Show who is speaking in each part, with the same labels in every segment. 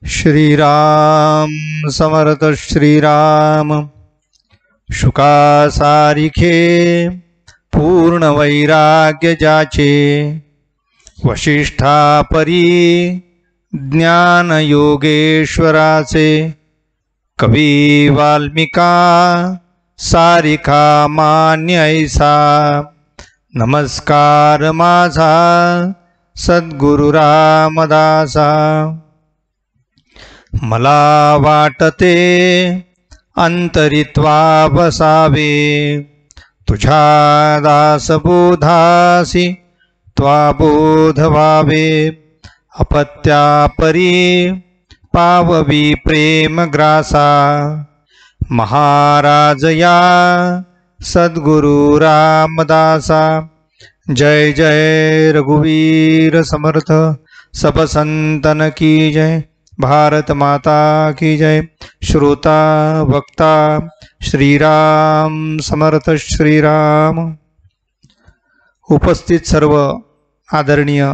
Speaker 1: श्रीराम समर्थ श्रीराम शुकासारिखे पूर्ण वैराग्य जाचे वशिष्ठा परी ज्ञान योगेश्वराचे कवी वाल्मिका सारिखा मान्य ऐसा नमस्कार माझा सद्गुरु रामदासा। मला वाटते अंतरित्वा बसावे तुझ्या दासबोधासी त्वा बोध व्हावे अपत्यापरी पाववी प्रेम ग्रासा महाराज या सद्गुरु रामदासा। जय जय रघुवीर समर्थ सब संतन की जय। भारत माता की जय। श्रोता वक्ता श्रीराम समर्थ श्रीराम। उपस्थित सर्व आदरणीय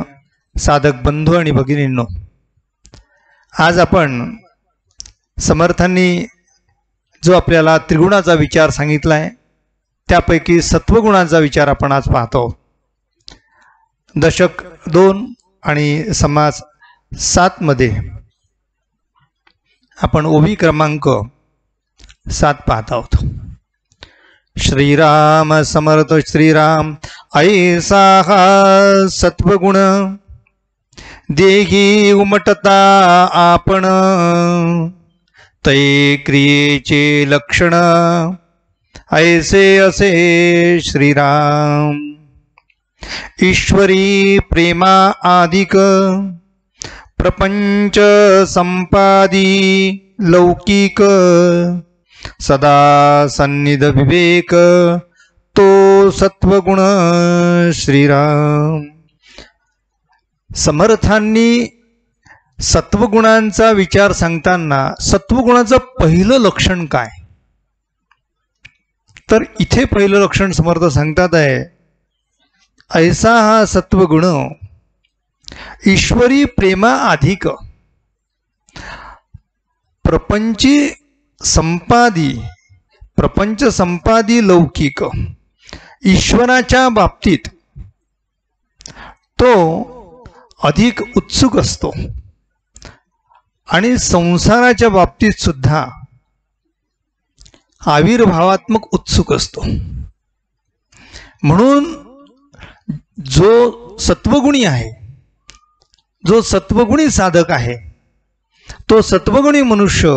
Speaker 1: साधक बंधू आणि भगिनींनो, आज आपण समर्थांनी जो आपल्याला त्रिगुणाचा विचार सांगितला आहे त्यापैकी सत्वगुणाचा विचार आपण आज पाहतो। दशक 2 आणि समास 7 मध्ये आपण ओवी क्रमांक 7 पाहत आहोत। श्रीराम समर्थ श्रीराम। ऐसा हा सत्वगुण देही उमटता आपण तै क्रियेचे लक्षण ऐसे असे श्रीराम। ईश्वरी प्रेमा आदिक प्रपंच संपादी लौकिक सदा सन्निध विवेक तो सत्वगुण श्रीराम। समर्थांनी सत्वगुणांचा विचार सांगताना सत्वगुणाचं पहिलं लक्षण काय, तर इथे पहिलं लक्षण समर्थ सांगतात आहे, ऐसा हा सत्वगुण ईश्वरी प्रेमा अधिक प्रपंच संपादी लौकिक। ईश्वराच्या बाबतीत तो अधिक उत्सुक असतो आणि संसाराच्या बाबतीत सुद्धा आविर्भावात्मक उत्सुक असतो। म्हणून जो सत्वगुणी आहे, जो सत्वगुणी साधक आहे, तो सत्वगुणी मनुष्य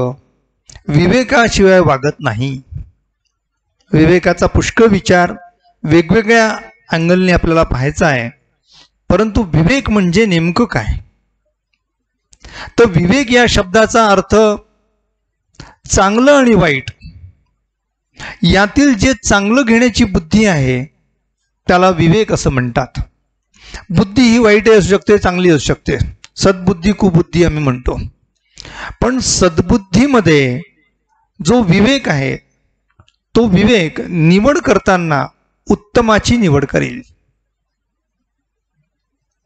Speaker 1: विवेकाशिवाय वागत नाही। विवेकाचा पुष्कळ विचार वेगवेगळ्या अँगलने आपल्याला पाहायचा आहे, परंतु विवेक म्हणजे नेमकं काय, तर विवेक या शब्दाचा अर्थ चांगलं आणि वाईट यातील जे चांगलं घेण्याची बुद्धी आहे त्याला विवेक असं म्हणतात। बुद्धी ही वाईट असू शकते, चांगली असू शकते, सद्बुद्धी कुबुद्धी आम्ही म्हणतो, पण सद्बुद्धीमध्ये जो विवेक आहे तो विवेक निवड करताना उत्तमाची निवड करेल।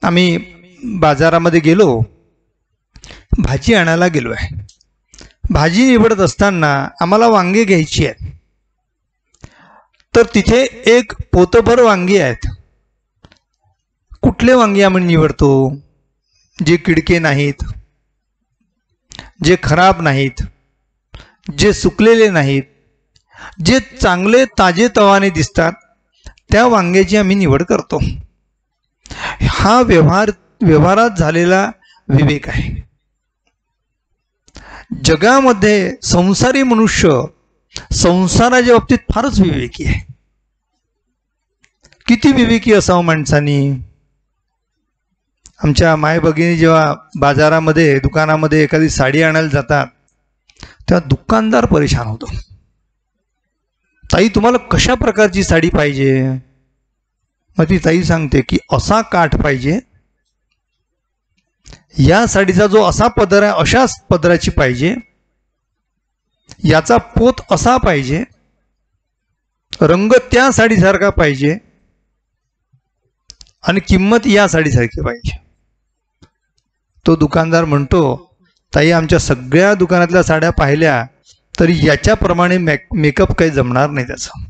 Speaker 1: आम्ही बाजारामध्ये गेलो, भाजी आणायला गेलो आहे, भाजी निवडत असताना आम्हाला वांगे घ्यायची आहेत, तर तिथे एक पोतभर वांगी आहेत। कुठले वांगे आम्ही निवडतो, जे किडके नाहीत, जे खराब नाहीत, जे सुकलेले नाहीत, जे चांगले ताजे तवाने दिसतात त्या वांग्याची आम्ही निवड करतो। हा व्यवहारात झालेला विवेक आहे। जगामध्ये संसारी मनुष्य संसाराच्या बाबतीत फारच विवेकी आहे। किती विवेकी असावं माणसानी। आमच्या माय भगिनी जेव्हा बाजारामध्ये दुकानामध्ये एखादी साडी आणायला जातात तेव्हा दुकानदार परेशान होतो, ताई तुम्हाला कशा प्रकारची साडी पाहिजे। मग ती ताई सांगते की असा काठ पाहिजे, या साडीचा जो असा पदर आहे अशाच पदराची पाहिजे, याचा पोत असा पाहिजे, रंग त्या साडीसारखा पाहिजे आणि किंमत या साडीसारखी पाहिजे। तो दुकानदार म्हणतो ताई आमच्या सगळ्या दुकानातल्या साड्या पाहिल्या तरी याच्याप्रमाणे मेकअप काही जमणार नाही त्याचा.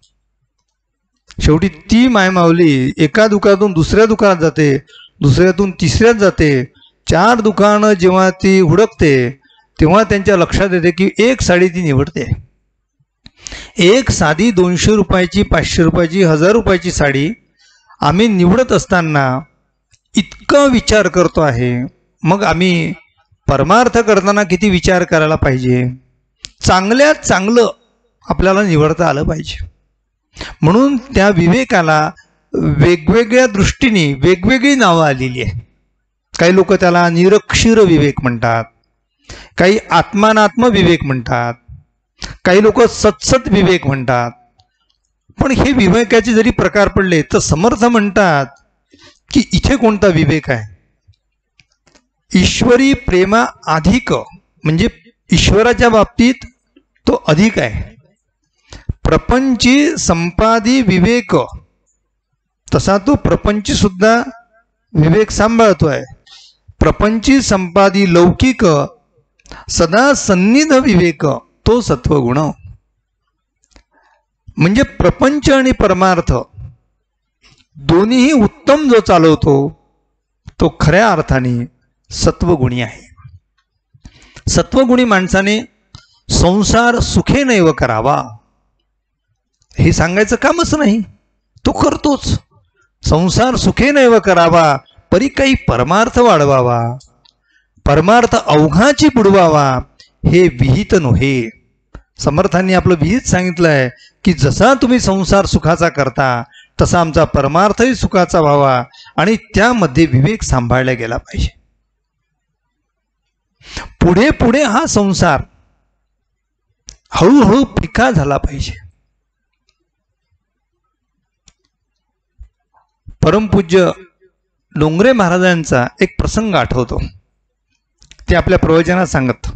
Speaker 1: शेवटी ती मायमावली एका दुकानातून दुसऱ्या दुकानात जाते, दुसऱ्यातून तिसऱ्यात जाते. 4 दुकानं जेव्हा ती हुडकते तेव्हा त्यांच्या लक्षात येते की एक साडी ती निवडते. एक साधी 200 रुपयाची, 500 रुपयाची, 1000 रुपयाची साडी आम्ही निवडत असताना इतका विचार करतो आहे. मग आम्ही परमार्थ करताना किती विचार करायला पाहिजे. चांगल्यात चांगलं आपल्याला निवडता आलं पाहिजे. म्हणून त्या विवेकाला वेगवेगळ्या दृष्टीने वेगवेगळी नावं आलेली आहे. काही लोक त्याला निरक्षीर विवेक म्हणतात, काही आत्मानात्म विवेक म्हणतात, काही लोक सत्सत विवेक म्हणतात. पण हे विवेकाचे जरी प्रकार पडले तर समर्थ म्हणतात की इथे कोणता विवेक आहे. ईश्वरी प्रेमा अधिक म्हणजे ईश्वराच्या बाबतीत तो अधिक आहे. प्रपंची संपादी विवेक तसा तो प्रपंची सुद्धा विवेक सांभाळतोय. प्रपंची संपादी लौकिक सदा सन्निध विवेक तो सत्वगुण. म्हणजे प्रपंच आणि परमार्थ दोन्हीही उत्तम जो चालवतो तो खऱ्या अर्थाने सत्वगुणी आहे. सत्वगुणी माणसाने संसार सुखेनैव करावा हे सांगायचं कामच नाही, तो करतोच. संसार सुखेनैव करावा परी काही परमार्थ वाढवावा, परमार्थ अवघाची बुडवावा हे विहित नव्हे. समर्थांनी आपलं विहित सांगितलं आहे की जसा तुम्ही संसार सुखाचा करता तसा आमचा परमार्थही सुखाचा व्हावा आणि त्यामध्ये विवेक सांभाळला गेला पाहिजे. पुढे पुढे हा संसार हळूहळू फिका झाला पाहिजे. परमपूज्य डोंगरे महाराजांचा एक प्रसंग आठवतो. ते आपल्या प्रवचनात सांगत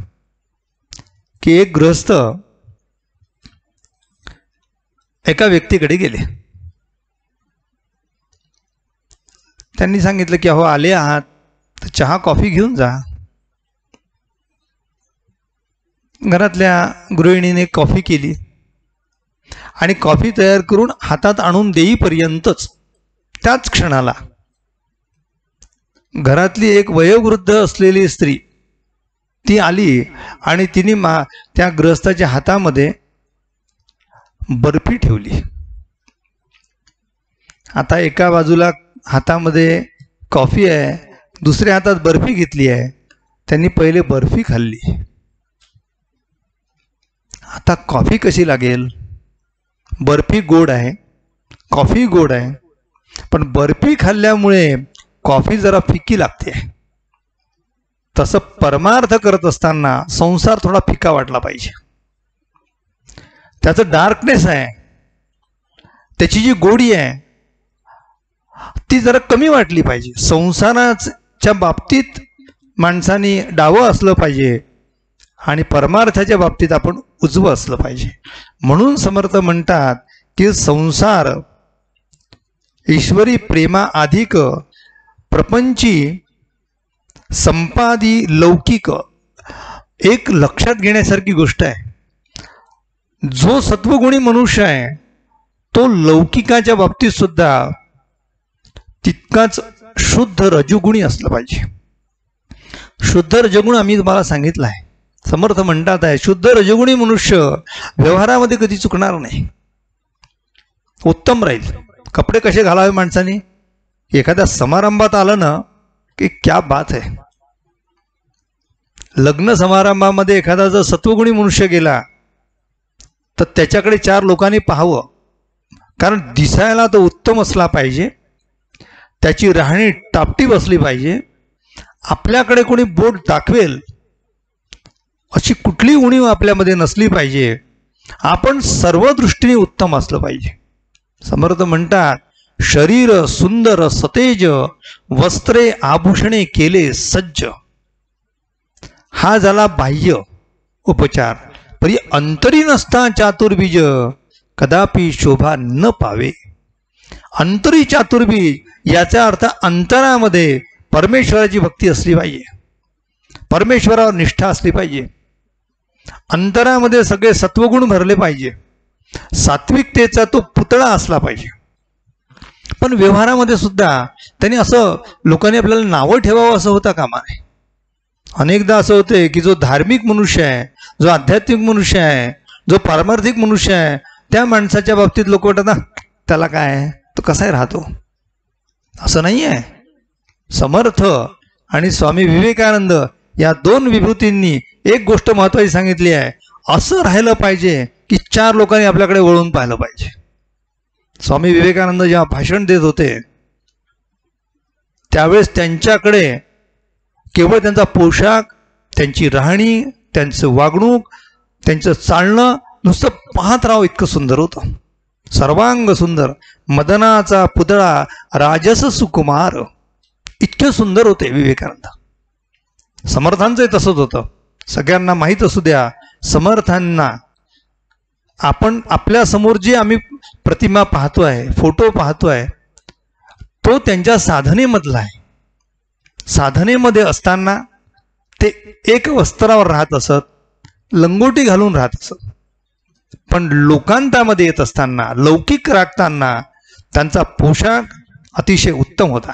Speaker 1: की एक गृहस्थ एका व्यक्तीकडे गेले. त्यांनी सांगितलं की अहो आले आहात तर चहा कॉफी घेऊन जा. घरातल्या गृहिणीने कॉफी केली आणि कॉफी तयार करून हातात आणून देईपर्यंतच त्याच क्षणाला घरातली एक वयोवृद्ध असलेली स्त्री ती आली आणि तिने त्या गृहस्थाच्या हातामध्ये बर्फी ठेवली. आता एका बाजूला हातामध्ये कॉफी आहे, दुसऱ्या हातात बर्फी घेतली आहे. त्यांनी पहिले बर्फी खाल्ली. आता कॉफी कशी लागेल? बर्फी गोड आहे, कॉफी गोड आहे, पण बर्फी खाल्ल्यामुळे कॉफी जरा फिकी लागते. तसं परमार्थ करत असताना संसार थोडा फिका वाटला पाहिजे. त्याचं डार्कनेस आहे, त्याची जी गोडी आहे ती जरा कमी वाटली पाहिजे. संसाराच्या बाबतीत माणसाने डावं असलं पाहिजे आणि परमार्थाच्या बाबतीत आपण उजवं असलं पाहिजे. म्हणून समर्थ म्हणतात की संसार ईश्वरी प्रेमा अधिक प्रपंची संपादी लौकिक. एक लक्षात घेण्यासारखी गोष्ट आहे, जो सत्वगुणी मनुष्य आहे तो लौकिकाच्या बाबतीत सुद्धा तितकाच शुद्ध रजोगुणी असलं पाहिजे. शुद्ध रजोगुण आम्ही तुम्हाला सांगितलं आहे. समर्थ म्हणतात आहे शुद्ध रजोगुणी मनुष्य व्यवहारामध्ये कधी चुकणार नाही, उत्तम राहील. कपडे कसे घालावे माणसाने? एखाद्या समारंभात आलं ना की क्या बात आहे. लग्न समारंभामध्ये एखादा जर सत्वगुणी मनुष्य गेला तर त्याच्याकडे 4 लोकांनी पाहावं, कारण दिसायला तो उत्तम असला पाहिजे, त्याची राहणी टापटीप असली पाहिजे, आपल्याकडे कोणी बोट दाखवेल अशी कुठली उणीव आपल्यामध्ये नसली पाहिजे. आपण सर्व दृष्टीने उत्तम असलं पाहिजे. समर्थ म्हणतात शरीर सुंदर सतेज वस्त्रे आभूषणे केले सज्ज. हा झाला बाह्य उपचार. परी अंतरी नसता चातुर्बीज कदापि शोभा न पावे. अंतरी चातुर्बीज याचा अर्थ अंतरामध्ये परमेश्वराची भक्ती असली पाहिजे. परमेश्वरावर निष्ठा असली पाहिजे, अंतरामध्ये सगळे सत्वगुण भरले पाहिजे, सात्विकतेचा तो पुतळा असला पाहिजे. पण व्यवहारामध्ये सुद्धा त्यांनी असं लोकांनी आपल्याला नावं ठेवावं असं होता कामा नये. अनेकदा असं होते की जो धार्मिक मनुष्य आहे, जो आध्यात्मिक मनुष्य आहे, जो पारमार्थिक मनुष्य आहे, त्या माणसाच्या बाबतीत लोक वाटत ना त्याला काय, तो कसाही राहतो. असं नाही आहे. समर्थ आणि स्वामी विवेकानंद या दोन विभूतींनी एक गोष्ट महत्त्वाची सांगितली आहे, असं राहिलं पाहिजे की 4 लोकांनी आपल्याकडे वळून पाहिलं पाहिजे. स्वामी विवेकानंद जेव्हा भाषण देत होते त्यावेळेस त्यांच्याकडे केवळ त्यांचा पोशाख, त्यांची राहणी, त्यांचं वागणूक, त्यांचं चालणं नुसतं पाहत राहावं इतकं सुंदर होतं. सर्वांग सुंदर, मदनाचा पुतळा, राजस सुकुमार, इतके सुंदर होते विवेकानंद. समर्थांचंही तसंच होतं. सगळ्यांना माहीत असू द्या, समर्थांना आपण आपल्या समोर जी आम्ही प्रतिमा पाहतोय, फोटो पाहतोय, तो त्यांच्या साधनेमधला आहे. साधनेमध्ये असताना ते एक वस्त्रावर राहत असत, लंगोटी घालून राहत असत. पण लोकांतामध्ये येत असताना, लौकिक राखताना त्यांचा पोशाख अतिशय उत्तम होता.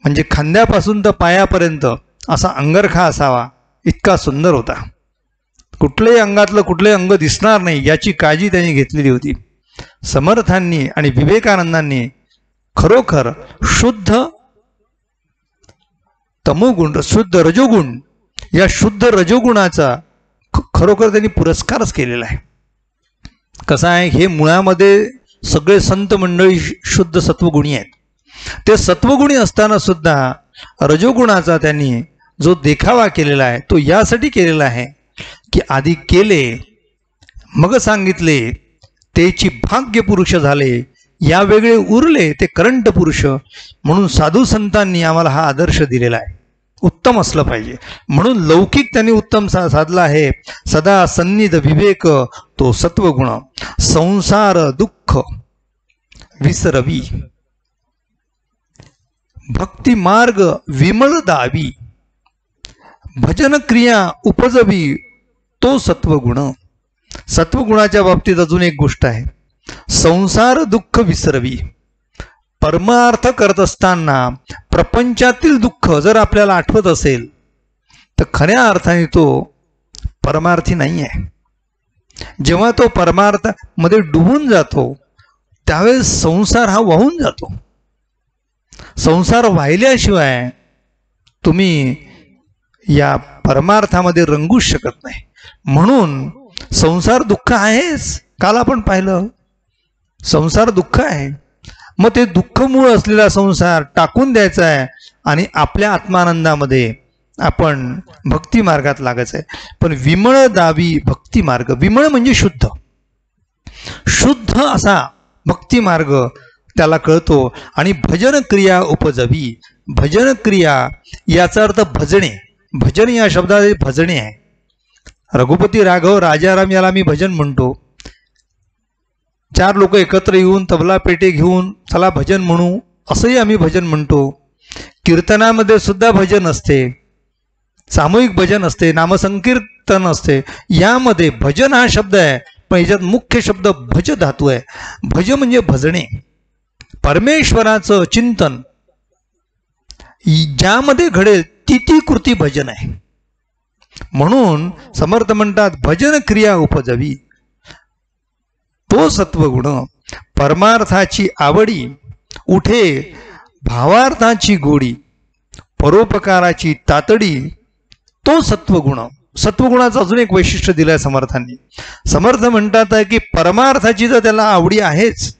Speaker 1: म्हणजे खांद्यापासून तर पायापर्यंत असा अंगरखा असावा इतका सुंदर होता. कुठल्याही अंगातलं कुठलंही अंग दिसणार नाही याची काळजी त्यांनी घेतलेली होती. समर्थांनी आणि विवेकानंदांनी खरोखर शुद्ध तमोगुण, शुद्ध रजोगुण, या शुद्ध रजोगुणाचा खरोखर त्यांनी पुरस्कारच केलेला आहे. कसं आहे, हे मुळामध्ये सगळे संत मंडळी शुद्ध सत्वगुणी आहेत. ते सत्वगुणी असताना सुद्धा रजोगुणाचा त्यांनी जो देखावा केलेला आहे तो यासाठी केलेला आहे की आधी केले मग सांगितले, तेची भाग्य पुरुष झाले, या वेगळे उरले ते करंट पुरुष. म्हणून साधू संतांनी आम्हाला हा आदर्श दिलेला आहे, उत्तम असलं पाहिजे. म्हणून लौकिक त्यांनी उत्तम साधला आहे. सदा सन्निध विवेक तो सत्वगुण, संसार दुःख विसरवी, भक्ती मार्ग विमल दावी, भजन क्रिया उपजवी तो सत्वगुण. सत्वगुणाच्या बाबतीत अजून एक गोष्ट आहे, संसार दुःख विसरवी. परमार्थ करत असताना प्रपंचातील दुःख जर आपल्याला आठवत असेल तर खऱ्या अर्थाने तो परमार्थी नाही आहे. जेव्हा तो परमार्थामध्ये डुबून जातो त्यावेळेस संसार हा वाहून जातो. संसार वाहिल्याशिवाय तुम्ही या परमार्थामध्ये रंगूच शकत नाही. म्हणून संसार दुःख आहेच. काल आपण पाहिलं संसार दुःख आहे. मग ते दुःखमूळ असलेला संसार टाकून द्यायचा आहे आणि आपल्या आत्मानंदामध्ये आपण भक्ती मार्गात लागायचं आहे. पण विमळ दावी भक्ती मार्ग, विमळ म्हणजे शुद्ध, शुद्ध असा भक्ती मार्ग त्याला कळतो. आणि भजन क्रिया उपजवी, भजन क्रिया याचा अर्थ भजणे. भजन या शब्दात भजणे आहे. रघुपती राघव राजाराम याला मी भजन म्हणतो. 4 लोक एकत्र येऊन तबला पेटे घेऊन चला भजन म्हणू असंही आम्ही भजन म्हणतो. कीर्तनामध्ये सुद्धा भजन असते, सामूहिक भजन असते, नामसंकीर्तन असते. यामध्ये भजन हा शब्द आहे, पण याच्यात मुख्य शब्द भज धातू आहे. भज म्हणजे भजणे, परमेश्वराचं चिंतन ज्यामध्ये घडेल ती कृती भजन आहे. म्हणून समर्थ म्हणतात भजन क्रिया उपजवी तो सत्वगुण. परमार्थाची आवडी उठे भावार्थाची गोडी, परोपकाराची तातडी तो सत्वगुण. सत्वगुणाचं अजून एक वैशिष्ट्य दिलंय समर्थांनी. समर्थ म्हणतात की परमार्थाची तर त्याला आवडी आहेच,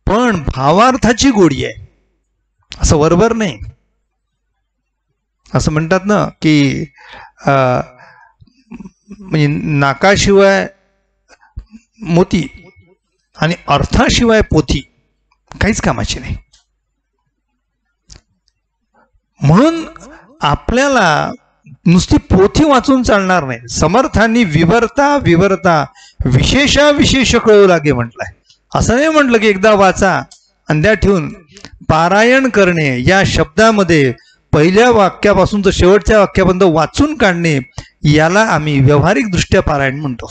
Speaker 1: पण भावार्थाची गोडी आहे. असं वरवर नाही. असं म्हणतात ना की म्हणजे नाकाशिवाय मोती आणि अर्थाशिवाय पोथी काहीच कामाची नाही. म्हणून आपल्याला नुसती पोथी वाचून चालणार नाही. समर्थांनी विवर्ता विवर्ता विशेषाविशेष कळू लागे म्हटलंय. असं नाही म्हटलं की एकदा वाचा आणि त्या ठेवून पारायण करणे. या शब्दामध्ये पहिल्या वाक्यापासून तर शेवटच्या वाक्यापर्यंत वाचून काढणे, याला आम्ही व्यावहारिकदृष्ट्या पारायण म्हणतो.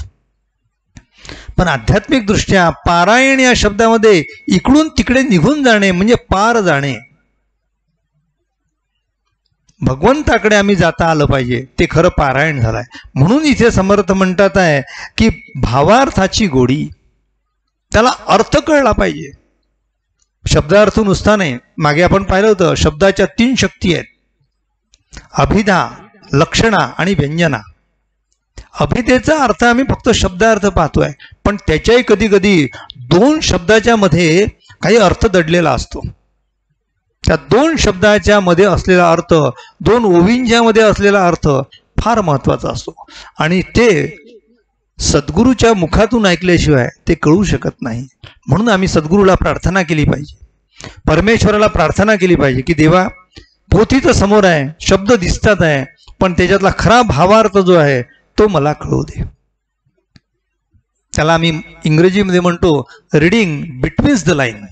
Speaker 1: पण आध्यात्मिकदृष्ट्या पारायण या शब्दामध्ये इकडून तिकडे निघून जाणे म्हणजे पार जाणे. भगवंताकडे आम्ही जाता आलं पाहिजे, ते खरं पारायण झालंय. म्हणून इथे समर्थ म्हणतात आहे की भावार्थाची गोडी, त्याला अर्थ कळला पाहिजे. शब्दार्थ नुसता नाही. मागे आपण पाहिलं होतं शब्दाच्या 3 शक्ती आहेत, अभिधा, लक्षणा आणि व्यंजना. अभिधेचा अर्थ आम्ही फक्त शब्दार्थ पाहतोय, पण त्याच्याही कधी कधी 2 शब्दाच्या मध्ये काही अर्थ दडलेला असतो. त्या 2 शब्दाच्या मध्ये असलेला अर्थ, 2 ओवींच्या मध्ये असलेला अर्थ फार महत्वाचा असतो आणि ते सद्गुरूच्या मुखातून ऐकल्याशिवाय ते कळू शकत नाही. म्हणून आम्ही सद्गुरूला प्रार्थना केली पाहिजे, परमेश्वराला प्रार्थना केली पाहिजे की देवा, पोथी तर समोर आहे, शब्द दिसतात आहे, पण त्याच्यातला खरा भावार्थ जो आहे तो मला कळू दे. त्याला आम्ही इंग्रजीमध्ये म्हणतो रीडिंग बिटवीन्स द लाईन.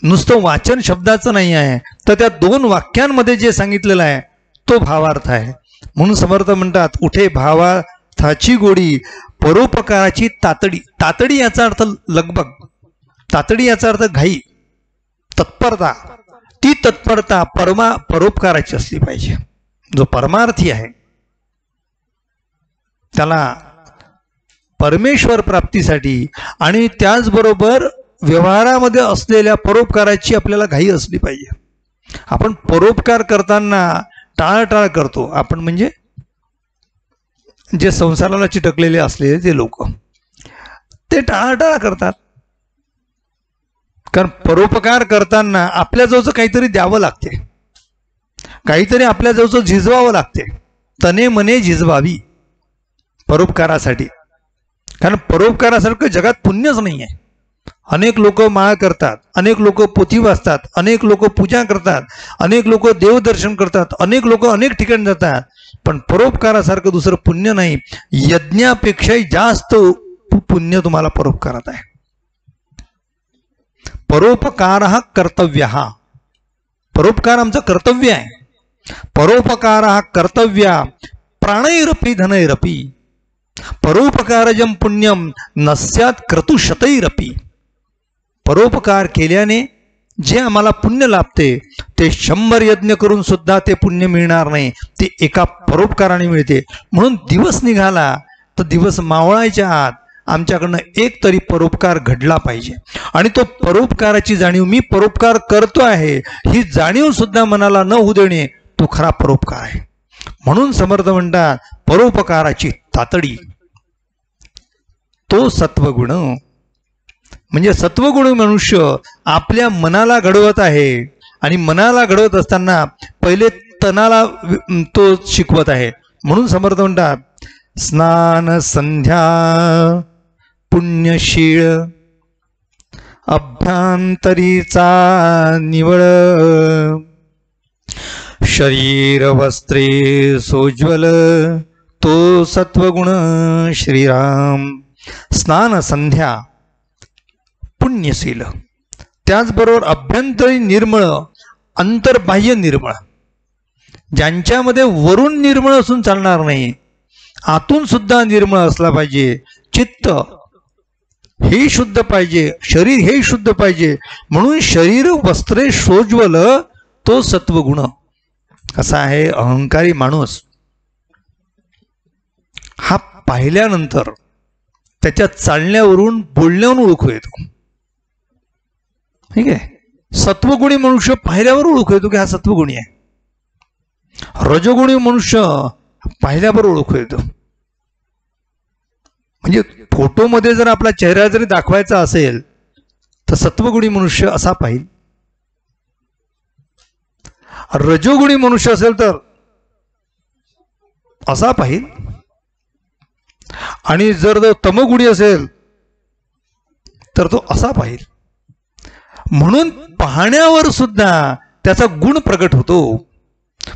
Speaker 1: नुसतं वाचन शब्दाचं नाही आहे, तर त्या 2 वाक्यांमध्ये जे सांगितलेलं आहे तो भावार्थ आहे. म्हणून समर्थ म्हणतात उठे भावार्थाची गोडी, परोपकाराची तातडी. तातडी याचा अर्थ लगबग, तातडी याचा अर्थ घाई, तत्परता. ती तत्परता परोपकाराची असली पाहिजे. जो परमार्थी आहे त्याला परमेश्वर प्राप्तीसाठी आणि त्याचबरोबर व्यवहारामध्ये असलेल्या परोपकाराची आपल्याला घाई असली पाहिजे. आपण परोपकार करताना टाळाटाळ करतो. आपण म्हणजे जे संसाराला चिटकलेले असलेले ते लोक ते टाळाटाळ करतात. कारण परोपकार करताना आपल्याजवळचं काहीतरी द्यावं लागते, काहीतरी आपल्याजवळचं झिजवावं लागते. तने मने झिजवावी परोपकारासाठी. कारण परोपकारासारखं जगात पुण्यच नाही आहे. अनेक लोक माळ करतात, अनेक लोक पोथी वाचतात, अनेक लोक पूजा करतात, अनेक लोक देवदर्शन करतात, अनेक लोक अनेक ठिकाणी जातात, पण परोपकारासारखं दुसरं पुण्य नाही. यज्ञापेक्षाही जास्त पुण्य तुम्हाला परोपकारात आहे. परोपकार हा कर्तव्य, हा परोपकार आमचं कर्तव्य आहे. परोपकार हा कर्तव्य, प्राणैरपी धनैरपी परोपकारजम पुण्यम नस्यात क्रतुशतैरपी. परोपकार केल्याने जे आम्हाला पुण्य लाभते ते 100 यज्ञ करून सुद्धा ते पुण्य मिळणार नाही, ते एका परोपकाराने मिळते. म्हणून दिवस निघाला तर दिवस मावळायच्या आत आमच्याकडनं एक तरी परोपकार घडला पाहिजे. आणि तो परोपकाराची जाणीव, मी परोपकार करतो आहे ही जाणीव सुद्धा मनाला न होऊ देणे, तो खरा परोपकार आहे. म्हणून समर्थ म्हणतात परोपकाराची तातडी. तो सत्वगुण म्हणजे सत्वगुण मनुष्य आपल्या मनाला घडवत आहे आणि मनाला घडवत असताना पहिले तनाला तो शिकवत आहे. म्हणून समर्थ म्हणतात स्नान संध्या पुण्यशीळ अभ्यंतरीचा निवळ शरीर वस्त्रे सोज्वल तो सत्वगुण श्रीराम. स्नान संध्या पुण्यशील, त्याचबरोबर अभ्यंतरी निर्मळ, अंतर्बाह्य निर्मळ. ज्यांच्यामध्ये वरून निर्मळ असून चालणार नाही, आतून सुद्धा निर्मळ असला पाहिजे. चित्त हे शुद्ध पाहिजे, शरीर हे शुद्ध पाहिजे. म्हणून शरीर वस्त्रे सोज्वल तो सत्वगुण. कसा आहे अहंकारी माणूस हा पाहिल्यानंतर त्याच्या चालण्यावरून बोलण्यावरून ओळखू येतो. ठीक आहे. सत्वगुणी मनुष्य पाहिल्यावर ओळखू येतो की हा सत्वगुणी आहे. रजोगुणी मनुष्य पाहिल्यावर ओळखू येतो. म्हणजे फोटोमध्ये जर आपला चेहरा जरी दाखवायचा असेल तर सत्वगुणी मनुष्य असा पाहिल, रजोगुणी मनुष्य असेल तर असा पाहिल, आणि जर तो तमोगुणी असेल तर तो असा पाहिल. म्हणून पाहण्यावर सुद्धा त्याचा गुण प्रगट होतो.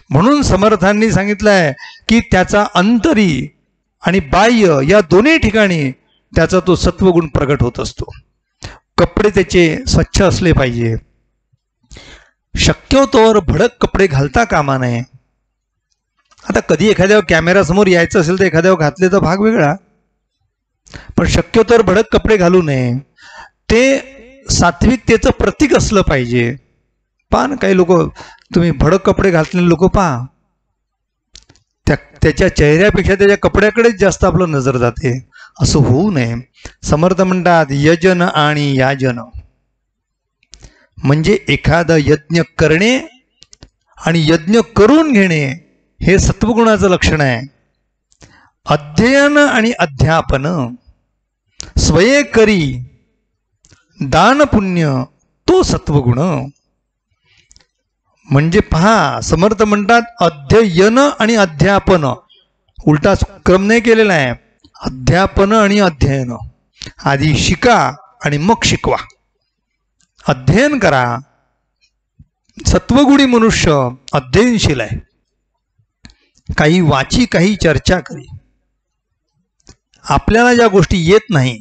Speaker 1: म्हणून समर्थांनी सांगितलंय की त्याचा अंतरी आणि बाह्य या दोन्ही ठिकाणी त्याचा तो सत्वगुण प्रगट होत असतो. कपडे त्याचे स्वच्छ असले पाहिजे, शक्यतोवर भडक कपडे घालता कामा नये. आता कधी एखाद्यावर कॅमेरासमोर यायचं असेल तर एखाद्यावर घातले तर भाग वेगळा, पण शक्यतोवर भडक कपडे घालू नये. ते सात्विकतेचं प्रतीक असलं पाहिजे. पहा ना, काही लोक, तुम्ही भडक कपडे घातलेले लोक पहा, त्याच्या चेहऱ्यापेक्षा त्याच्या कपड्याकडेच जास्त आपलं नजर जाते. असं होऊ नये. समर्थ म्हणतात यजन आणि याजन, म्हणजे एखादा यज्ञ करणे आणि यज्ञ करून घेणे हे सत्वगुणाचं लक्षण आहे. अध्ययन आणि अध्यापन, स्वये करी दान पुण्य, तो सत्वगुण. म्हणजे पहा, समर्थ म्हणतात अध्ययन आणि अध्यापन, उलटा क्रम नाही केलेला आहे. अध्यापन आणि अध्ययन, आधी शिका आणि मग शिकवा. अध्ययन करा. सत्वगुणी मनुष्य अध्ययनशील आहे. काही वाची, काही चर्चा करी. आपल्याला ज्या गोष्टी येत नाही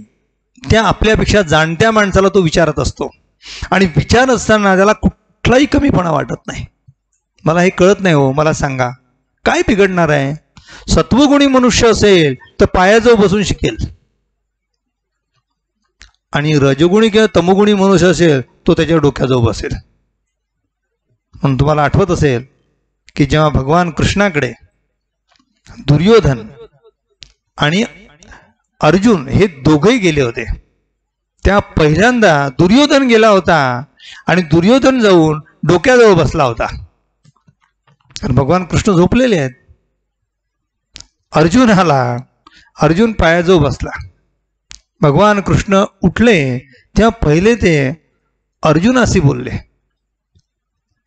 Speaker 1: त्या आपल्यापेक्षा जाणत्या माणसाला तो विचारत असतो, आणि विचार असताना त्याला कुठलाही कमीपणा वाटत नाही. मला हे कळत नाही हो, मला सांगा, काय बिघडणार आहे? सत्वगुणी मनुष्य असेल तर पायाजवळ बसून शिकेल, आणि रजगुणी किंवा तमोगुणी मनुष्य असेल तो त्याच्या डोक्याजवळ बसेल. म्हणून तुम्हाला आठवत असेल की जेव्हा भगवान कृष्णाकडे दुर्योधन आणि अर्जुन हे दोघेही गेले होते, त्या पहिल्यांदा दुर्योधन गेला होता आणि दुर्योधन जाऊन डोक्याजवळ बसला होता. भगवान कृष्ण झोपलेले आहेत. अर्जुन आला, अर्जुन पायाजवळ बसला. भगवान कृष्ण उठले तेव्हा पहिले ते अर्जुनाशी बोलले.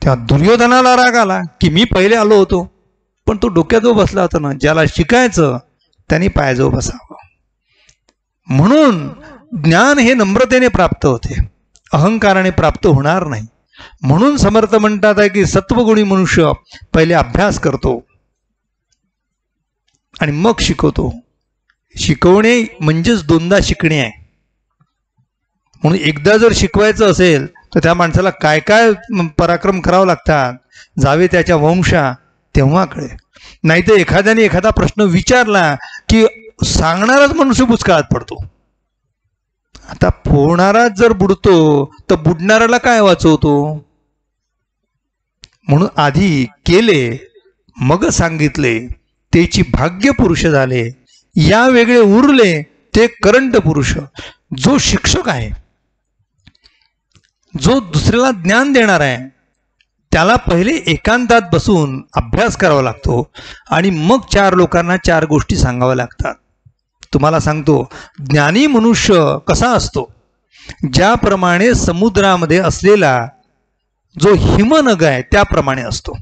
Speaker 1: तेव्हा दुर्योधनाला राग आला की मी पहिले आलो होतो, पण तो डोक्याजवळ बसला होता ना. ज्याला शिकायचं त्यांनी पायाजवळ बसावं. म्हणून ज्ञान हे नम्रतेने प्राप्त होते, अहंकाराने प्राप्त होणार नाही. म्हणून समर्थ म्हणतात आहे की सत्वगुणी मनुष्य पहिले अभ्यास करतो आणि मग शिकवतो. शिकवणे म्हणजेच दोनदा शिकणे आहे. म्हणून एकदा जर शिकवायचं असेल तर त्या माणसाला काय काय पराक्रम करावं लागतात, जावे त्याच्या वंशा, तेव्हा कळे. नाही तर एखाद्याने एखादा प्रश्न विचारला की सांगणाराच मनुष्य बुचकाळात पडतो. आता पोहणाराच जर बुडतो तर बुडणाऱ्याला काय वाचवतो? म्हणून आधी केले मग सांगितले तेची भाग्य पुरुष झाले. या वेगळे उरले ते करंट पुरुष. जो शिक्षक आहे, जो दुसऱ्याला ज्ञान देणार आहे, त्याला पहिले एकांतात बसून अभ्यास करावा लागतो आणि मग चार लोकांना चार गोष्टी सांगाव्या लागतात. तुम्हाला सांगतो, ज्ञानी मनुष्य कसा असतो? ज्याप्रमाणे समुद्रामध्ये असलेला जो हिमनग आहे त्याप्रमाणे असतो.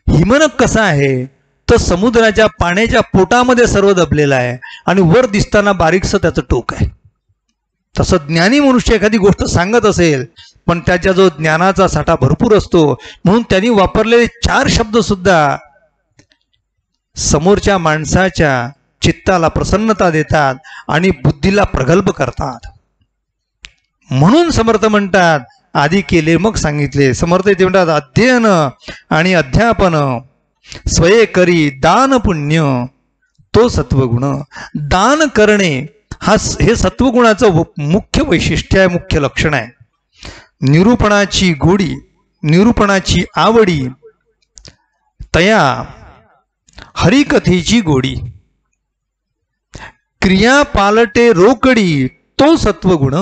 Speaker 1: हिमनग कसा आहे तर समुद्राच्या पाण्याच्या पोटामध्ये सर्व दबलेला आहे आणि वर दिसताना बारीकसं त्याचं टोक आहे. तसं ज्ञानी मनुष्य एखादी गोष्ट सांगत असेल पण त्याच्या जो ज्ञानाचा साठा भरपूर असतो, म्हणून त्यांनी वापरलेले चार शब्द सुद्धा समोरच्या माणसाच्या चित्ताला प्रसन्नता देतात आणि बुद्धीला प्रगल्भ करतात. म्हणून समर्थ म्हणतात आधी केले मग सांगितले. समर्थ ते म्हणतात अध्ययन आणि अध्यापन, स्वये करी दान पुण्य, तो सत्वगुण. दान करणे हे सत्वगुणाचं मुख्य वैशिष्ट्य आहे, मुख्य लक्षण आहे. निरूपणाची गोडी, निरूपणाची आवडी, तया हरिकथेची गोडी. क्रिया पालटे रोकडी, तो सत्वगुण.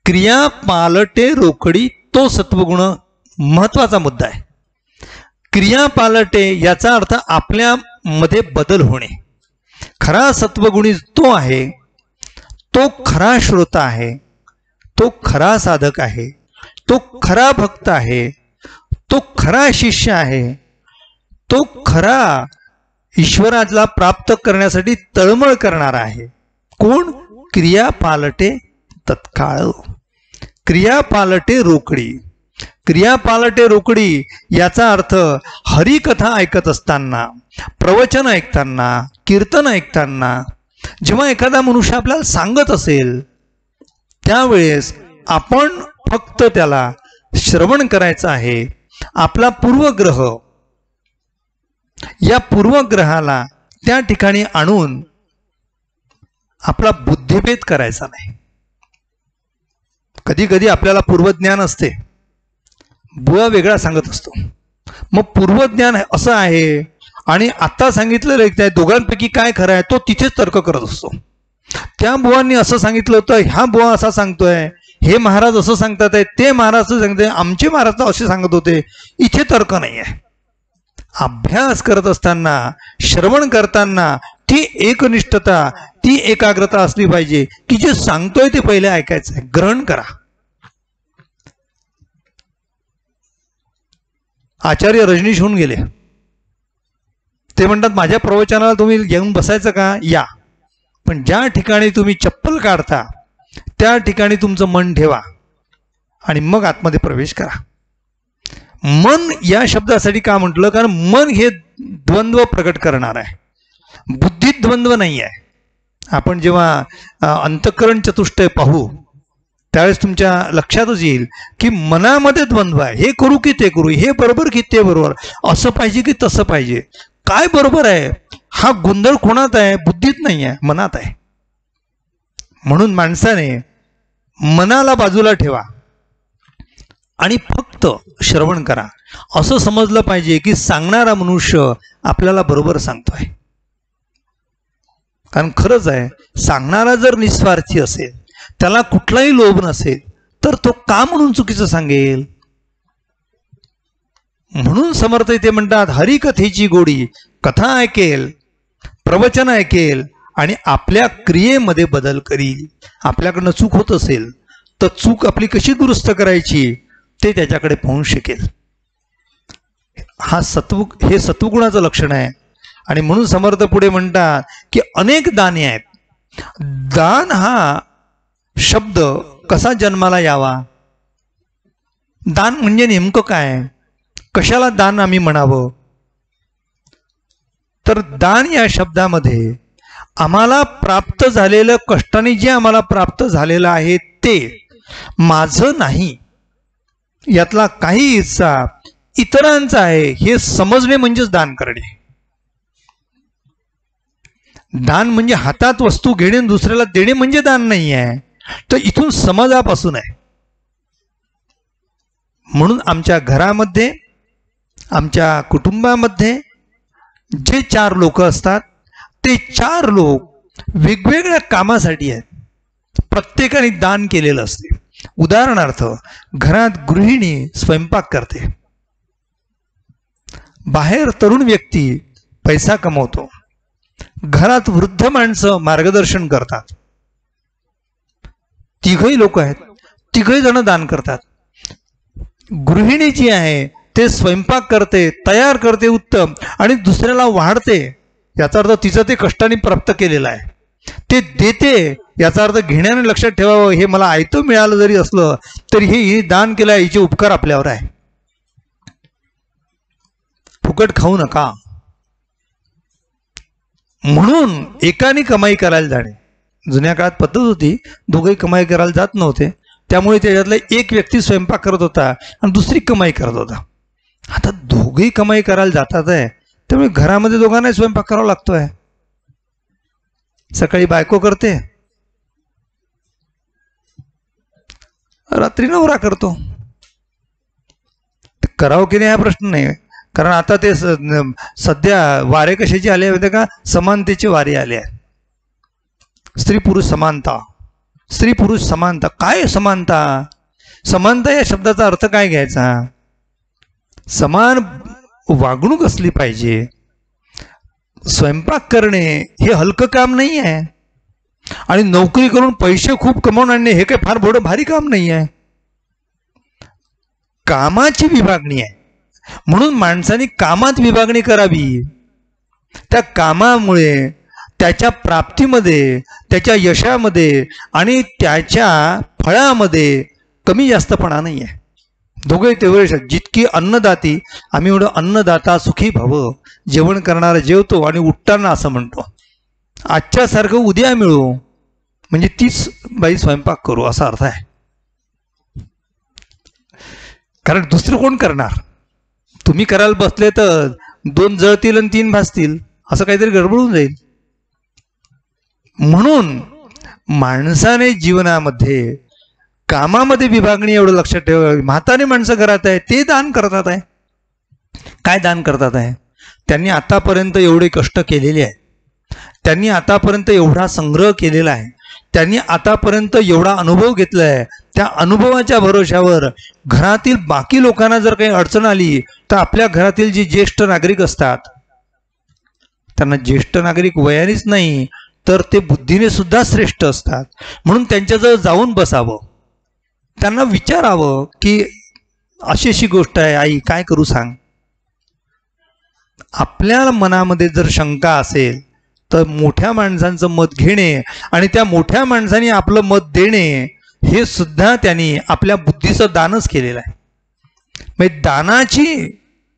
Speaker 1: क्रिया पालटे रोकडी, तो सत्वगुण महत्वाचा मुद्दा आहे. क्रिया पालटे याचा अर्थ आपल्यामध्ये बदल होणे. खरा सत्वगुणी तो आहे, तो खरा श्रोता आहे, तो खरा साधक आहे, तो खरा भक्त आहे, तो खरा शिष्य आहे, तो खरा ईश्वराला प्राप्त करण्यासाठी तळमळ करणारा आहे. कोण? क्रिया पालटे तत्काळ, क्रिया पालटे रोकडी. क्रिया पालटे रोकडी याचा अर्थ हरिकथा ऐकत असताना, प्रवचन ऐकताना, कीर्तन ऐकताना, जेव्हा एखादा मनुष्य आपल्याला सांगत असेल त्यावेळेस आपण फक्त त्याला श्रवण करायचं आहे. आपला पूर्वग्रह, या पूर्वग्रहाला त्या ठिकाणी आणून आपला बुद्धिभेद करायचा नाही. कधी कधी आपल्याला पूर्वज्ञान असते, बुवा वेगळा सांगत असतो. मग पूर्वज्ञान असं आहे आणि आता सांगितलेलं आहे दोघांपैकी काय खरं आहे तो तिथेच तर्क करत असतो. त्या बुवांनी असं सांगितलं होतं, ह्या बुवा असा सांगतोय, हे महाराज असं सांगतात आहे, ते महाराज असं सांगतोय, आमचे महाराज असे सांगत होते. इथे तर्क नाही आहे. अभ्यास करत असताना, श्रवण करताना ती एकनिष्ठता, ती एकाग्रता असली पाहिजे की जे सांगतोय ते पहिले ऐकायचं आहे, ग्रहण करा. आचार्य रजनीश होऊन गेले. ते म्हणतात माझ्या प्रवचनाला तुम्ही येऊन बसायचं का, या, पण ज्या ठिकाणी तुम्ही चप्पल काढता त्या ठिकाणी तुमचं मन ठेवा आणि मग आतमध्ये प्रवेश करा. मन या शब्दासाठी का म्हटलं, कारण मन हे द्वंद्व प्रकट करणार आहे, बुद्धीत द्वंद्व नाही आहे. आपण जेव्हा अंतःकरण चतुष्टय पाहू त्यावेळेस तुमच्या लक्षातच येईल की मनामध्ये द्वंद्व आहे. हे करू की ते करू, हे बरोबर की ते बरोबर, असं पाहिजे की तसं पाहिजे, काय बरोबर आहे, हा गोंधळ कोणात आहे, बुद्धीत नाही आहे, मनात आहे. म्हणून माणसाने मनाला बाजूला ठेवा आणि फक्त श्रवण करा. असं समजलं पाहिजे की सांगणारा मनुष्य आपल्याला बरोबर सांगतोय. कारण खरंच आहे, सांगणारा जर निस्वार्थी असेल, त्याला कुठलाही लोभ नसेल, तर तो का म्हणून चुकीचं सांगेल. म्हणून समर्थ इथे म्हणतात, हरिकथेची गोडी, कथा ऐकेल, प्रवचन ऐकेल आणि आपल्या क्रियेमध्ये बदल करील. आपल्याकडनं चूक होत असेल तर चूक आपली कशी दुरुस्त करायची ते त्याच्याकडे पाहून शिकेल. हे सत्वगुणाचं लक्षण आहे. आणि म्हणून समर्थ पुढे म्हणतात की अनेक दाने आहेत. दान हा शब्द कसा जन्माला यावा, दान म्हणजे नेमकं काय, कशाला दान आम्ही म्हणावं, तर दान या शब्दामध्ये आम्हाला प्राप्त झालेलं, कष्टाने जे आम्हाला प्राप्त झालेलं आहे ते माझं नाही, यातला काही हिस्सा इतरांचा आहे हे समजणे म्हणजेच दान करणे. दान म्हणजे हातात वस्तू घेणे दुसऱ्याला देणे म्हणजे दान नाही आहे, तर इथून समाजापासून आहे. म्हणून आमच्या घरामध्ये, आमच्या कुटुंबामध्ये जे 4 लोक असतात ते 4 लोक वेगवेगळ्या कामासाठी आहेत. प्रत्येकाने दान केलेलं असते. उदाहरणार्थ, घरात गृहिणी स्वयंपाक करते, बाहेर तरुण व्यक्ती पैसा कमवतो, घरात वृद्ध माणसं मार्गदर्शन करतात. तिघही लोक आहेत, तिघही जण दान करतात. गृहिणी जी आहे ते स्वयंपाक करते, तयार करते उत्तम, आणि दुसऱ्याला वाढते, याचा अर्थ तिचं ते कष्टाने प्राप्त केलेलं आहे. ते देते, याचा अर्थ घेण्याने लक्षात ठेवावं, हे मला आयतं मिळालं जरी असलं तरी हे दान केलं आहे, हिचे उपकार आपल्यावर आहे. फुकट खाऊ नका. म्हणून एकाने कमाई करायला जाणे. जुन्या काळात पद्धत होती, दोघेही कमाई करायला जात नव्हते, त्यामुळे त्याच्यातला एक व्यक्ती स्वयंपाक करत होता आणि दुसरी कमाई करत होता. आता दोघेही कमाई करायला जातात आहे, त्यामुळे घरामध्ये दोघांनाही स्वयंपाक करावा लागतोय. सकाळी बायको करते, रात्री नवरा करतो. करावं की नाही हा प्रश्न नाही, कारण आता ते सध्या वारे कशाचे आले होते का, समानतेचे वारे आले आहेत. स्त्री पुरुष समानता, स्त्री पुरुष समानता. काय समानता? समानता या शब्दाचा अर्थ काय घ्यायचा? समान वागणूक असली पाहिजे. स्वयंपाक करणे हे हलकं काम नाही आहे, आणि नोकरी करून पैसे खूप कमावून आणणे हे काही फार मोठं भारी काम नाही आहे. कामाची विभागणी आहे. म्हणून माणसाने कामात विभागणी करावी. त्या कामामुळे त्याच्या प्राप्तीमध्ये, त्याच्या यशामध्ये आणि त्याच्या फळामध्ये कमी जास्तपणा नाही आहे. दोघे तेवढे. जितकी अन्नदाती, आम्ही एवढं अन्नदाता सुखी भव, जेवण करणारा जेवतो आणि उठताना असं म्हणतो, आजच्यासारखं उद्या मिळू, म्हणजे तीच बाई स्वयंपाक करू असा अर्थ आहे. कारण दुसरं कोण करणार? तुम्ही करायला बसले तर 2 जळतील आणि 3 भासतील, असं काहीतरी गडबडून जाईल. म्हणून माणसाने जीवनामध्ये कामामध्ये विभागणी एवढं लक्षात ठेवावी. म्हातारे माणसं घरात आहे, ते दान करतात आहे. काय दान करतात आहे? त्यांनी आतापर्यंत एवढे कष्ट केलेले आहेत, त्यांनी आतापर्यंत एवढा संग्रह केलेला आहे, त्यांनी आतापर्यंत एवढा अनुभव घेतला आहे. त्या अनुभवाच्या भरोशावर घरातील बाकी लोकांना जर काही अडचण आली तर आपल्या घरातील जे ज्येष्ठ नागरिक असतात, त्यांना ज्येष्ठ नागरिक वयानेच नाही तर ते बुद्धीने सुद्धा श्रेष्ठ असतात. म्हणून त्यांच्याजवळ जाऊन बसावं, त्यांना विचारावं की अशी अशी गोष्ट आहे आई, काय करू सांग. आपल्या मनामध्ये जर शंका असेल तर मोठ्या माणसांचं मत घेणे आणि त्या मोठ्या माणसाने आपलं मत देणे हे सुद्धा त्यांनी आपल्या बुद्धीचं दानच केलेलं आहे. म्हणजे दानाची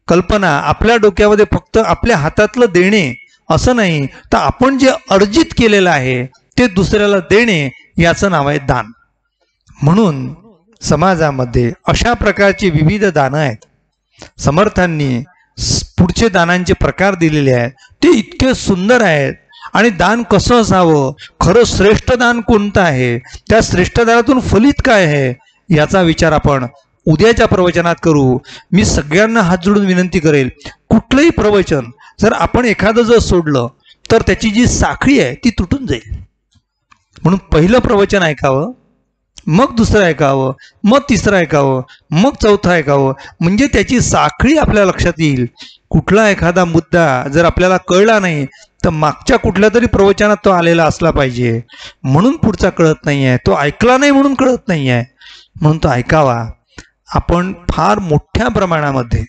Speaker 1: कल्पना आपल्या डोक्यामध्ये फक्त आपल्या हातातलं देणे असं नाही, तर आपण जे अर्जित केलेलं आहे ते दुसऱ्याला देणे याचं नाव आहे दान. म्हणून समाजामध्ये अशा प्रकारची विविध दानं आहेत. समर्थांनी पुढचे दानांचे प्रकार दिलेले आहेत, ते इतके सुंदर आहेत. आणि दान कसं असावं, खरं श्रेष्ठ दान कोणतं आहे, त्या श्रेष्ठ दानातून फलित काय आहे, याचा विचार आपण उद्याच्या प्रवचनात करू. मी सगळ्यांना हात जोडून विनंती करेल, कुठलंही प्रवचन जर आपण एखादं जर सोडलं तर त्याची जी साखळी आहे ती तुटून जाईल. म्हणून पहिलं प्रवचन ऐकावं, मग दुसरं ऐकावं, मग तिसरं ऐकावं, मग चौथं ऐकावं, म्हणजे त्याची साखळी आपल्या लक्षात येईल. कुठला एखादा मुद्दा जर आपल्याला कळला नाही तर मागच्या कुठल्या तरी प्रवचनात तो आलेला असला पाहिजे, म्हणून पुढचा कळत नाही आहे. तो ऐकला नाही म्हणून कळत नाही आहे, म्हणून तो ऐकावा. आपण फार मोठ्या प्रमाणामध्ये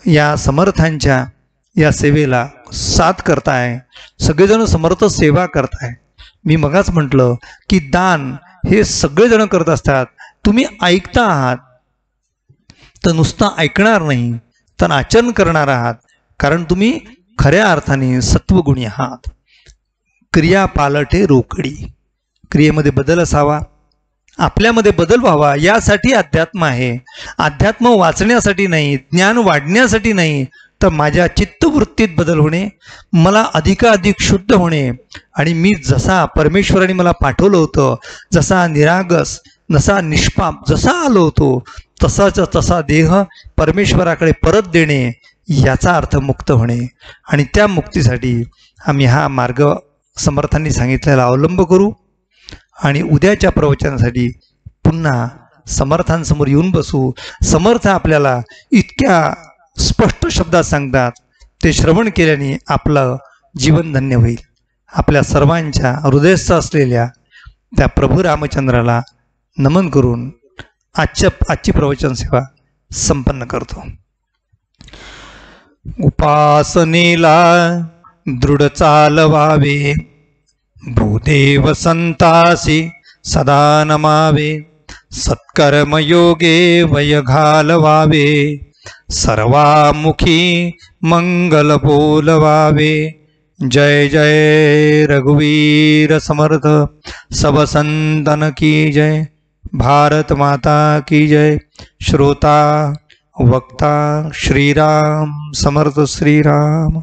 Speaker 1: या समर्थांच्या या सेवेला साथ करताय, सगळेजण समर्थ सेवा करताय. मी मगाच म्हटलं की दान हे सगळेजण करत असतात. तुम्ही ऐकता आहात तर नुसतं ऐकणार नाही तर आचरण करणार आहात, कारण तुम्ही खऱ्या अर्थाने सत्वगुणी आहात. क्रिया पालटे रोकडी, क्रियेमध्ये बदल असावा, आपल्यामध्ये बदल व्हावा, यासाठी अध्यात्म आहे. अध्यात्म वाचण्यासाठी नाही, ज्ञान वाढण्यासाठी नाही, तर माझ्या चित्तवृत्तीत बदल होणे, मला अधिकाधिक शुद्ध होणे, आणि मी जसा परमेश्वराने मला पाठवलं होतं, जसा निरागस, जसा निष्पाप जसा आलो होतो तसाचा तसा देह परमेश्वराकडे परत देणे, याचा अर्थ मुक्त होणे. आणि त्या मुक्तीसाठी आम्ही हा मार्ग समर्थांनी सांगितलेला अवलंब करू. आणि उद्याच्या प्रवचनासाठी पुन्हा समर्थांसमोर येऊन बसू. समर्थ आपल्याला इतक्या स्पष्ट शब्दात सांगतात, ते श्रवण केल्याने आपलं जीवन धन्य होईल. आपल्या सर्वांच्या हृदयस्थ असलेल्या त्या प्रभू रामचंद्राला नमन करून आजची प्रवचन सेवा संपन्न करतो. उपासनेला दृढ चालवावे, भूदेव संतासी सदा नमावे, सत्कर्मयोगे वय घालवावे, सर्वामुखी मंगल बोलवावे. जय जय रघुवीर समर्थ, सब संतन की जय. भारत माता की जय. श्रोता वक्ता श्रीराम समर्थ श्रीराम.